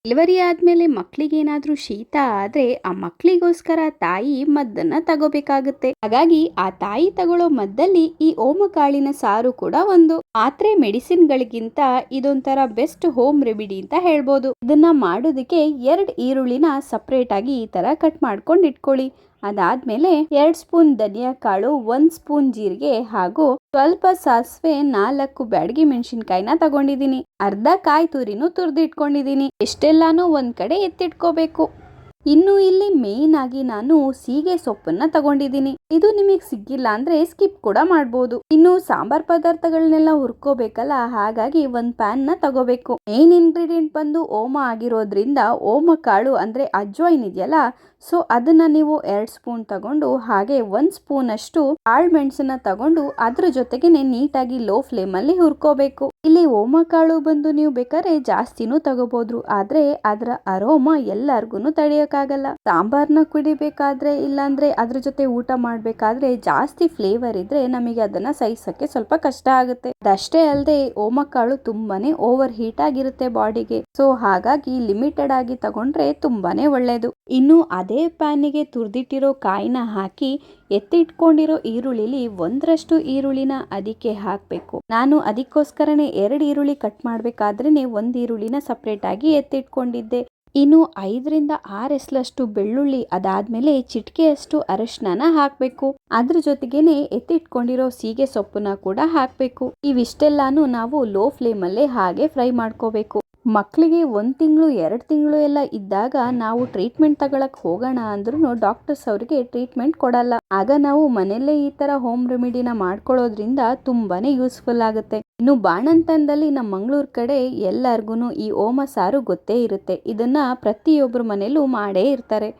Delivery ಆದ್ಮೇಲೆ ಮಕ್ಳಿಗೇನಾದ್ರೂ ಶೀತ ಆದ್ರೆ ಆ ಮಕ್ಳಿಗೋಸ್ಕರ ತಾಯಿ ಮದ್ದನ್ನ ತಗೋಬೇಕಾಗುತ್ತೆ. ಹಾಗಾಗಿ ಆ ತಾಯಿ ತಗೊಳ್ಳೋ ಮದ್ದಲ್ಲಿ ಈ ಓಮಕಾಳಿನ ಸಾರು ಕೂಡ ಒಂದು. ಮಾತ್ರೆ ಮೆಡಿಸಿನ್ ಗಳಿಗಿಂತ ಇದೊಂಥರ ಬೆಸ್ಟ್ ಹೋಮ್ ರೆಮಿಡಿ ಅಂತ ಹೇಳ್ಬೋದು. ಇದನ್ನ ಮಾಡೋದಕ್ಕೆ 2 ಈರುಳ್ಳಿನ ಸಪರೇಟ್ ಆಗಿ ಈ ತರ ಕಟ್ ಮಾಡ್ಕೊಂಡು ಇಟ್ಕೊಳ್ಳಿ. ಅದಾದ್ಮೇಲೆ 2 ಸ್ಪೂನ್ ಧನಿಯಾ ಕಾಳು, 1 ಸ್ಪೂನ್ ಜೀರಿಗೆ ಹಾಗೂ ಸ್ವಲ್ಪ ಸಾಸಿವೆ, 4 ಬ್ಯಾಡಗಿ ಮೆಣಸಿನಕಾಯಿನ ತಗೊಂಡಿದ್ದೀನಿ. ಅರ್ಧ ಕಾಯಿ ತುರಿನೂ ತುರಿದಿಟ್ಕೊಂಡಿದ್ದೀನಿ. ಎಷ್ಟೆಲ್ಲಾನು ಒಂದ್ ಕಡೆ ಎತ್ತಿಟ್ಕೋಬೇಕು. ಇನ್ನು ಇಲ್ಲಿ ಮೇನ್ ಆಗಿ ನಾನು ಸೀಗೆ ಸೊಪ್ಪನ್ನ ತಗೊಂಡಿದ್ದೀನಿ. ಇದು ನಿಮಗೆ ಸಿಗ್ಗಿಲ್ಲ ಅಂದ್ರೆ ಸ್ಕಿಪ್ ಕೂಡ ಮಾಡಬಹುದು. ಇನ್ನು ಸಾಂಬಾರ್ ಪದಾರ್ಥಗಳನ್ನೆಲ್ಲ ಹುರ್ಕೋಬೇಕಲ್ಲ, ಹಾಗಾಗಿ ಒಂದ್ ಪ್ಯಾನ್ ನ ತಗೋಬೇಕು. ಮೇನ್ ಇಂಗ್ರೀಡಿಯೆಂಟ್ ಬಂದು ಓಮ ಆಗಿರೋದ್ರಿಂದ ಓಮ ಕಾಳು ಅಂದ್ರೆ ಅಜ್ವೈನ್ ಇದೆಯಲ್ಲ, ಸೊ ಅದನ್ನ ನೀವು 2 ಸ್ಪೂನ್ ತಗೊಂಡು ಹಾಗೆ 1 ಸ್ಪೂನ್ ಅಷ್ಟು ಕಾಳು ಮೆಣಸನ್ನ ತಗೊಂಡು ಅದ್ರ ಜೊತೆಗೇನೆ ನೀಟಾಗಿ ಲೋ ಫ್ಲೇಮ್ ಅಲ್ಲಿ ಹುರ್ಕೋಬೇಕು. ಇಲ್ಲಿ ಓಮ ಕಾಳು ಬಂದು ನೀವು ಬೇಕಾದ್ರೆ ಜಾಸ್ತಿನೂ ತಗೋಬಹುದು, ಆದ್ರೆ ಅದರ ಅರೋಮ ಎಲ್ಲಾರ್ಗು ತಡೆಯಕ್ಕಾಗಲ್ಲ. ಸಾಂಬಾರ್ನ ಕುಡಿಬೇಕಾದ್ರೆ ಇಲ್ಲಾಂದ್ರೆ ಅದ್ರ ಜೊತೆ ಊಟ ಮಾಡ್ಬೇಕಾದ್ರೆ ಜಾಸ್ತಿ ಫ್ಲೇವರ್ ಇದ್ರೆ ನಮಗೆ ಅದನ್ನ ಸಹಿಸಕ್ಕೆ ಸ್ವಲ್ಪ ಕಷ್ಟ ಆಗುತ್ತೆ. ಅದಷ್ಟೇ ಅಲ್ಲದೆ ಓಮ ಕಾಳು ತುಂಬಾನೇ ಓವರ್ ಹೀಟ್ ಆಗಿರುತ್ತೆ ಬಾಡಿಗೆ, ಸೊ ಹಾಗಾಗಿ ಲಿಮಿಟೆಡ್ ಆಗಿ ತಗೊಂಡ್ರೆ ತುಂಬಾನೇ ಒಳ್ಳೇದು. ಇನ್ನು ಅದೇ ಪ್ಯಾನಿಗೆ ತುರ್ದಿಟ್ಟಿರೋ ಕಾಯಿನ ಹಾಕಿ ಎತ್ತಿಟ್ಕೊಂಡಿರೋ ಈರುಳ್ಳಿಲಿ 1ರಷ್ಟು ಈರುಳ್ಳಿನ ಅದಕ್ಕೆ ಹಾಕಬೇಕು. ನಾನು ಅದಕ್ಕೋಸ್ಕರನೇ 2 ಈರುಳ್ಳಿ ಕಟ್ ಮಾಡ್ಬೇಕಾದ್ರೇನೆ 1 ಈರುಳ್ಳಿನ ಸಪರೇಟ್ ಆಗಿ ಎತ್ತಿಟ್ಕೊಂಡಿದ್ದೆ. ಇನ್ನು 5ರಿಂದ 6 ಎಸ್ಲಷ್ಟು ಬೆಳ್ಳುಳ್ಳಿ, ಅದಾದ್ಮೇಲೆ ಚಿಟಿಕೆಯಷ್ಟು ಅರಿಶಿನ ಹಾಕ್ಬೇಕು. ಅದ್ರ ಜೊತೆಗೇನೆ ಎತ್ತಿಟ್ಕೊಂಡಿರೋ ಸೀಗೆ ಸೊಪ್ಪನ್ನ ಕೂಡ ಹಾಕ್ಬೇಕು. ಇವಿಷ್ಟೆಲ್ಲಾನು ನಾವು ಲೋ ಫ್ಲೇಮ್ ಅಲ್ಲೇ ಹಾಗೆ ಫ್ರೈ ಮಾಡ್ಕೋಬೇಕು. ಮಕ್ಕಳಿಗೆ 1 ತಿಂಗಳು 2 ತಿಂಗಳು ಎಲ್ಲ ಇದ್ದಾಗ ನಾವು ಟ್ರೀಟ್ಮೆಂಟ್ ತಗೊಳಕ್ ಹೋಗೋಣ ಅಂದ್ರೂ ಡಾಕ್ಟರ್ಸ್ ಅವರಿಗೆ ಟ್ರೀಟ್ಮೆಂಟ್ ಕೊಡಲ್ಲ. ಆಗ ನಾವು ಮನೆಯಲ್ಲೇ ಈ ತರ ಹೋಮ್ ರೆಮಿಡಿನ ಮಾಡ್ಕೊಳ್ಳೋದ್ರಿಂದ ತುಂಬಾನೇ ಯೂಸ್ಫುಲ್ ಆಗುತ್ತೆ. ಇನ್ನು ಬಾಣಂತನದಲ್ಲಿ ನಮ್ಮ ಮಂಗಳೂರು ಕಡೆ ಎಲ್ಲಾರ್ಗು ಈ ಓಮ ಸಾರು ಗೊತ್ತೇ ಇರುತ್ತೆ. ಇದನ್ನ ಪ್ರತಿಯೊಬ್ಬರ ಮನೇಲೂ ಮಾಡೇ ಇರ್ತಾರೆ.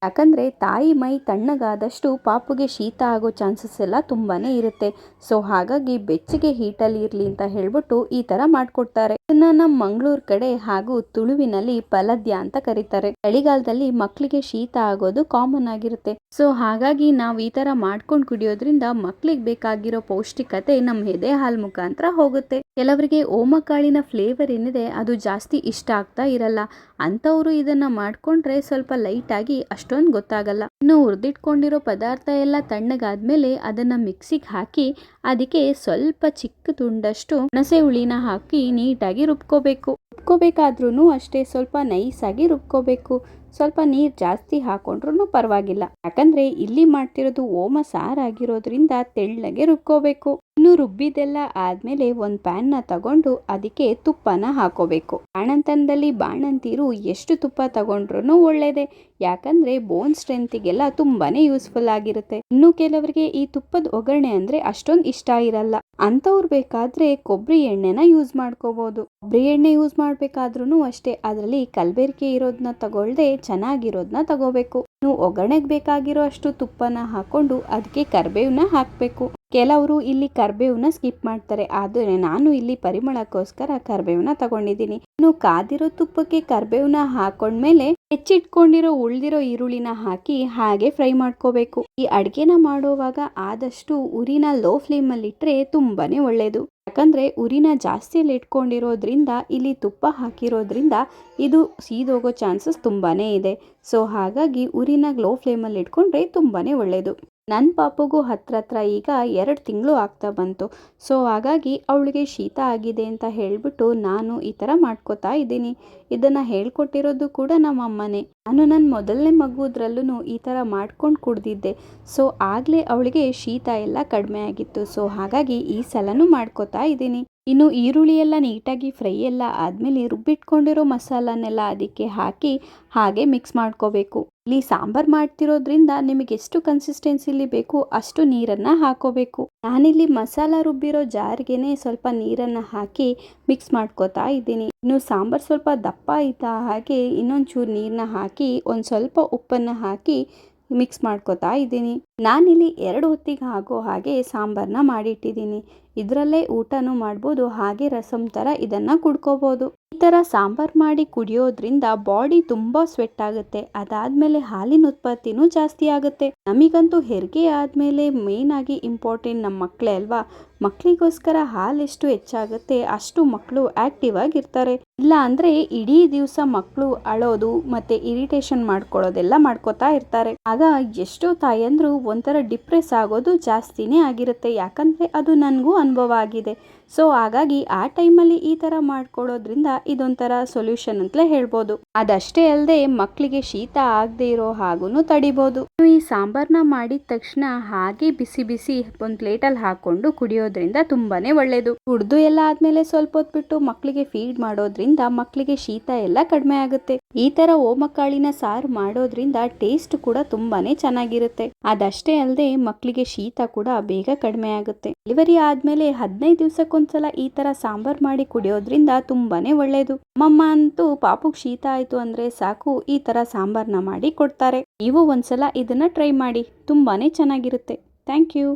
ಯಾಕಂದ್ರೆ ತಾಯಿ ಮೈ ತಣ್ಣಗಾದಷ್ಟು ಪಾಪುಗೆ ಶೀತ ಆಗೋ ಚಾನ್ಸಸ್ ಎಲ್ಲ ತುಂಬಾನೇ ಇರುತ್ತೆ. ಸೊ ಹಾಗಾಗಿ ಬೆಚ್ಚಗೆ ಹೀಟಲ್ಲಿ ಇರ್ಲಿ ಅಂತ ಹೇಳ್ಬಿಟ್ಟು ಈ ತರ ಮಾಡ್ಕೊಡ್ತಾರೆ. ಇದನ್ನ ನಮ್ಮ ಮಂಗಳೂರು ಕಡೆ ಹಾಗೂ ತುಳುವಿನಲ್ಲಿ ಪಲದ್ಯ ಅಂತ ಕರೀತಾರೆ. ಚಳಿಗಾಲದಲ್ಲಿ ಮಕ್ಕಳಿಗೆ ಶೀತ ಆಗೋದು ಕಾಮನ್ ಆಗಿರುತ್ತೆ. ಸೊ ಹಾಗಾಗಿ ನಾವು ಈ ತರ ಮಾಡ್ಕೊಂಡು ಕುಡಿಯೋದ್ರಿಂದ ಮಕ್ಕಳಿಗೆ ಬೇಕಾಗಿರೋ ಪೌಷ್ಟಿಕತೆ ನಮ್ಮ ಎದೆ ಹಾಲ್ ಮುಖಾಂತರ ಹೋಗುತ್ತೆ. ಕೆಲವರಿಗೆ ಓಮಕಾಳಿನ ಫ್ಲೇವರ್ ಏನಿದೆ ಅದು ಜಾಸ್ತಿ ಇಷ್ಟ ಆಗ್ತಾ ಇರಲ್ಲ. ಅಂತವ್ರು ಇದನ್ನ ಮಾಡ್ಕೊಂಡ್ರೆ ಸ್ವಲ್ಪ ಲೈಟ್ ಆಗಿ ಅಷ್ಟೊಂದು ಗೊತ್ತಾಗಲ್ಲ. ಇನ್ನು ಹುರಿದಿಟ್ಕೊಂಡಿರೋ ಪದಾರ್ಥ ಎಲ್ಲ ತಣ್ಣಗಾದ್ಮೇಲೆ ಅದನ್ನ ಮಿಕ್ಸಿಗೆ ಹಾಕಿ ಅದಕ್ಕೆ ಸ್ವಲ್ಪ ಚಿಕ್ಕ ತುಂಡಷ್ಟು ಹುಣಸೆ ಹುಳಿನ ಹಾಕಿ ನೀಟಾಗಿ ರುಬ್ಕೋಬೇಕಾದ್ರೂ ಅಷ್ಟೇ ಸ್ವಲ್ಪ ನೈಸ್ ಆಗಿ ರುಬ್ಕೋಬೇಕು. ಸ್ವಲ್ಪ ನೀರು ಜಾಸ್ತಿ ಹಾಕೊಂಡ್ರು ಪರವಾಗಿಲ್ಲ, ಯಾಕಂದ್ರೆ ಇಲ್ಲಿ ಮಾಡ್ತಿರೋದು ಓಮ ಸಾರಾಗಿರೋದ್ರಿಂದ ತೆಳ್ಳಗೆ ರುಬ್ಕೋಬೇಕು. ಇನ್ನು ರುಬ್ಬಿದೆಲ್ಲ ಆದ್ಮೇಲೆ ಒಂದು ಪ್ಯಾನ್ ನ ತಗೊಂಡು ಅದಕ್ಕೆ ತುಪ್ಪನ ಹಾಕೋಬೇಕು. ಬಾಣಂತನದಲ್ಲಿ ಬಾಣಂತಿರು ಎಷ್ಟು ತುಪ್ಪ ತಗೊಂಡ್ರು ಒಳ್ಳೇದೆ, ಯಾಕಂದ್ರೆ ಬೋನ್ ಸ್ಟ್ರೆಂತ್ಗೆಲ್ಲ ತುಂಬಾನೇ ಯೂಸ್ಫುಲ್ ಆಗಿರುತ್ತೆ. ಇನ್ನು ಕೆಲವರಿಗೆ ಈ ತುಪ್ಪದ ಒಗ್ಗರಣೆ ಅಂದ್ರೆ ಅಷ್ಟೊಂದು ಇಷ್ಟ ಇರಲ್ಲ. ಅಂತವ್ರು ಬೇಕಾದ್ರೆ ಕೊಬ್ಬರಿ ಎಣ್ಣೆನ ಯೂಸ್ ಮಾಡ್ಕೋಬಹುದು. ಕೊಬ್ಬರಿ ಎಣ್ಣೆ ಯೂಸ್ ಮಾಡ್ಬೇಕಾದ್ರೂ ಅಷ್ಟೇ ಅದರಲ್ಲಿ ಕಲಬೆರಕೆ ಇರೋದನ್ನ ತಗೊಳ್ದೆ ಚೆನ್ನಾಗಿರೋದನ್ನ ತಗೋಬೇಕು. ಇನ್ನು ಒಗ್ಗರಣೆಗೆ ಬೇಕಾಗಿರೋ ಅಷ್ಟು ತುಪ್ಪನ ಹಾಕೊಂಡು ಅದಕ್ಕೆ ಕರಿಬೇವನ್ನ ಹಾಕ್ಬೇಕು. ಕೆಲವರು ಇಲ್ಲಿ ಕರಿಬೇವನ್ನ ಸ್ಕಿಪ್ ಮಾಡ್ತಾರೆ, ಆದರೆ ನಾನು ಇಲ್ಲಿ ಪರಿಮಳಕ್ಕೋಸ್ಕರ ಕರಿಬೇವನ್ನ ತಗೊಂಡಿದ್ದೀನಿ. ಇನ್ನು ಕಾದಿರೋ ತುಪ್ಪಕ್ಕೆ ಕರಿಬೇವನ್ನ ಹಾಕೊಂಡ್ಮೇಲೆ ಹೆಚ್ಚಿಟ್ಕೊಂಡಿರೋ ಉಳ್ದಿರೋ ಈರುಳ್ಳಿನ ಹಾಕಿ ಹಾಗೆ ಫ್ರೈ ಮಾಡ್ಕೋಬೇಕು. ಈ ಅಡ್ಗೆನ ಮಾಡೋವಾಗ ಆದಷ್ಟು ಉರಿನ ಲೋ ಫ್ಲೇಮ್ ಅಲ್ಲಿ ಇಟ್ರೆ ತುಂಬಾನೇ ಒಳ್ಳೇದು. ಯಾಕಂದ್ರೆ ಉರಿನ ಜಾಸ್ತಿಯಲ್ಲಿ ಇಟ್ಕೊಂಡಿರೋದ್ರಿಂದ ಇಲ್ಲಿ ತುಪ್ಪ ಹಾಕಿರೋದ್ರಿಂದ ಇದು ಸೀದೋಗೋ ಚಾನ್ಸಸ್ ತುಂಬಾನೇ ಇದೆ. ಸೊ ಹಾಗಾಗಿ ಉರಿನ ಲೋ ಫ್ಲೇಮಲ್ಲಿ ಇಟ್ಕೊಂಡ್ರೆ ತುಂಬಾನೇ ಒಳ್ಳೇದು. ನನ್ನ ಪಾಪುಗೂ ಹತ್ರ ಈಗ 2 ತಿಂಗಳು ಆಗ್ತಾ ಬಂತು. ಸೊ ಹಾಗಾಗಿ ಅವಳಿಗೆ ಶೀತ ಆಗಿದೆ ಅಂತ ಹೇಳ್ಬಿಟ್ಟು ನಾನು ಈ ಥರ ಮಾಡ್ಕೋತಾ ಇದ್ದೀನಿ. ಇದನ್ನು ಹೇಳ್ಕೊಟ್ಟಿರೋದು ಕೂಡ ನಮ್ಮ ಅಮ್ಮನೇ. ನಾನು ನನ್ನ ಮೊದಲನೇ ಮಗುದ್ರಲ್ಲೂ ಈ ಥರ ಮಾಡ್ಕೊಂಡು ಕುಡ್ದಿದ್ದೆ. ಸೊ ಆಗಲೇ ಅವಳಿಗೆ ಶೀತ ಎಲ್ಲ ಕಡಿಮೆ ಆಗಿತ್ತು. ಸೊ ಹಾಗಾಗಿ ಈ ಸಲನೂ ಮಾಡ್ಕೋತಾ ಇದ್ದೀನಿ. ಇನ್ನು ಈರುಳ್ಳಿ ಎಲ್ಲ ನೀಟಾಗಿ ಫ್ರೈ ಎಲ್ಲ ಆದಮೇಲೆ ರುಬ್ಬಿಟ್ಕೊಂಡಿರೋ ಮಸಾಲನೆಲ್ಲ ಅದಕ್ಕೆ ಹಾಕಿ ಹಾಗೆ ಮಿಕ್ಸ್ ಮಾಡ್ಕೋಬೇಕು. ಇಲ್ಲಿ ಸಾಂಬಾರ್ ಮಾಡ್ತಿರೋದ್ರಿಂದ ನಿಮಗೆ ಎಷ್ಟು ಕನ್ಸಿಸ್ಟೆನ್ಸಿಲಿ ಬೇಕು ಅಷ್ಟು ನೀರನ್ನು ಹಾಕೋಬೇಕು. ನಾನಿಲ್ಲಿ ಮಸಾಲ ರುಬ್ಬಿರೋ ಜಾರ್ಗೆನೆ ಸ್ವಲ್ಪ ನೀರನ್ನು ಹಾಕಿ ಮಿಕ್ಸ್ ಮಾಡ್ಕೋತಾ ಇದ್ದೀನಿ. ಇನ್ನು ಸಾಂಬಾರ್ ಸ್ವಲ್ಪ ದಪ್ಪ ಇದ್ದ ಹಾಗೆ ಇನ್ನೊಂಚೂರು ನೀರನ್ನ ಹಾಕಿ ಒಂದು ಸ್ವಲ್ಪ ಉಪ್ಪನ್ನು ಹಾಕಿ ಮಿಕ್ಸ್ ಮಾಡ್ಕೋತಾ ಇದ್ದೀನಿ. ನಾನಿಲ್ಲಿ 2 ಹೊತ್ತಿಗೆ ಆಗೋ ಹಾಗೆ ಸಾಂಬಾರನ್ನ ಮಾಡಿಟ್ಟಿದ್ದೀನಿ. ಇದರಲ್ಲೇ ಊಟನೂ ಮಾಡ್ಬೋದು, ಹಾಗೆ ರಸಂ ಥರ ಇದನ್ನು ಕುಡ್ಕೋಬೋದು. ಈ ಥರ ಸಾಂಬಾರು ಮಾಡಿ ಕುಡಿಯೋದ್ರಿಂದ ಬಾಡಿ ತುಂಬ ಸ್ವೆಟ್ ಆಗುತ್ತೆ. ಅದಾದಮೇಲೆ ಹಾಲಿನ ಉತ್ಪತ್ತಿನೂ ಜಾಸ್ತಿ ಆಗುತ್ತೆ. ನಮಗಂತೂ ಹೆರಿಗೆ ಆದಮೇಲೆ ಮೇನ್ ಆಗಿ ಇಂಪಾರ್ಟೆಂಟ್ ನಮ್ಮ ಮಕ್ಕಳೇ ಅಲ್ವಾ. ಮಕ್ಕಳಿಗೋಸ್ಕರ ಹಾಲು ಎಷ್ಟು ಹೆಚ್ಚಾಗುತ್ತೆ ಅಷ್ಟು ಮಕ್ಕಳು ಆಕ್ಟಿವ್ ಆಗಿರ್ತಾರೆ. ಇಲ್ಲ ಅಂದ್ರೆ ಇಡೀ ದಿವಸ ಮಕ್ಕಳು ಅಳೋದು ಮತ್ತೆ ಇರಿಟೇಷನ್ ಮಾಡ್ಕೊಳ್ಳೋದೆಲ್ಲ ಮಾಡ್ಕೋತಾ ಇರ್ತಾರೆ. ಆಗ ಎಷ್ಟೋ ತಾಯಂದ್ರು ಒಂಥರ ಡಿಪ್ರೆಸ್ ಆಗೋದು ಜಾಸ್ತಿನೇ ಆಗಿರುತ್ತೆ. ಯಾಕಂದ್ರೆ ಅದು ನನಗೂ ಅನುಭವ ಆಗಿದೆ. ಸೊ ಹಾಗಾಗಿ ಆ ಟೈಮಲ್ಲಿ ಈ ತರ ಮಾಡ್ಕೊಳ್ಳೋದ್ರಿಂದ ಇದೊಂಥರ ಸೊಲ್ಯೂಷನ್ ಅಂತಲೇ ಹೇಳ್ಬೋದು. ಅದಷ್ಟೇ ಅಲ್ಲದೆ ಮಕ್ಕಳಿಗೆ ಶೀತ ಆಗದೆ ಇರೋ ಹಾಗೂನು ತಡಿಬಹುದು. ಈ ಸಾಂಬಾರ್ನ ಮಾಡಿದ ತಕ್ಷಣ ಹಾಗೆ ಬಿಸಿ ಬಿಸಿ ಒಂದು ಪ್ಲೇಟಲ್ಲಿ ಹಾಕೊಂಡು ಕುಡಿಯೋದ್ರಿಂದ ತುಂಬಾನೇ ಒಳ್ಳೇದು. ಕುಡ್ದು ಎಲ್ಲ ಆದ್ಮೇಲೆ ಸ್ವಲ್ಪ ಹೊತ್ತು ಬಿಟ್ಟು ಮಕ್ಕಳಿಗೆ ಫೀಡ್ ಮಾಡೋದ್ರಿಂದ ಮಕ್ಕಳಿಗೆ ಶೀತ ಎಲ್ಲ ಕಡಿಮೆ ಆಗುತ್ತೆ. ಈ ತರ ಓಮಕಾಳಿನ ಸಾರು ಮಾಡೋದ್ರಿಂದ ಟೇಸ್ಟ್ ಕೂಡ ತುಂಬಾನೇ ಚೆನ್ನಾಗಿರುತ್ತೆ. ಅದಷ್ಟೇ ಅಲ್ಲದೆ ಮಕ್ಕಳಿಗೆ ಶೀತ ಕೂಡ ಬೇಗ ಕಡಿಮೆ ಆಗುತ್ತೆ. ಡೆಲಿವರಿ ಆದ್ಮೇಲೆ 15 ದಿವಸಕ್ಕೊಂದ್ಸಲ ಈ ತರ ಸಾಂಬಾರ್ ಮಾಡಿ ಕುಡಿಯೋದ್ರಿಂದ ತುಂಬಾನೇ ಒಳ್ಳೇದು. ಅಮ್ಮಮ್ಮ ಅಂತೂ ಪಾಪುಗ್ ಶೀತ ಆಯ್ತು ಅಂದ್ರೆ ಸಾಕು ಈ ತರ ಸಾಂಬಾರ್ನ ಮಾಡಿ ಕೊಡ್ತಾರೆ. ನೀವು ಒಂದ್ಸಲ ಇದನ್ನ ಟ್ರೈ ಮಾಡಿ, ತುಂಬಾನೇ ಚೆನ್ನಾಗಿರುತ್ತೆ. Thank you.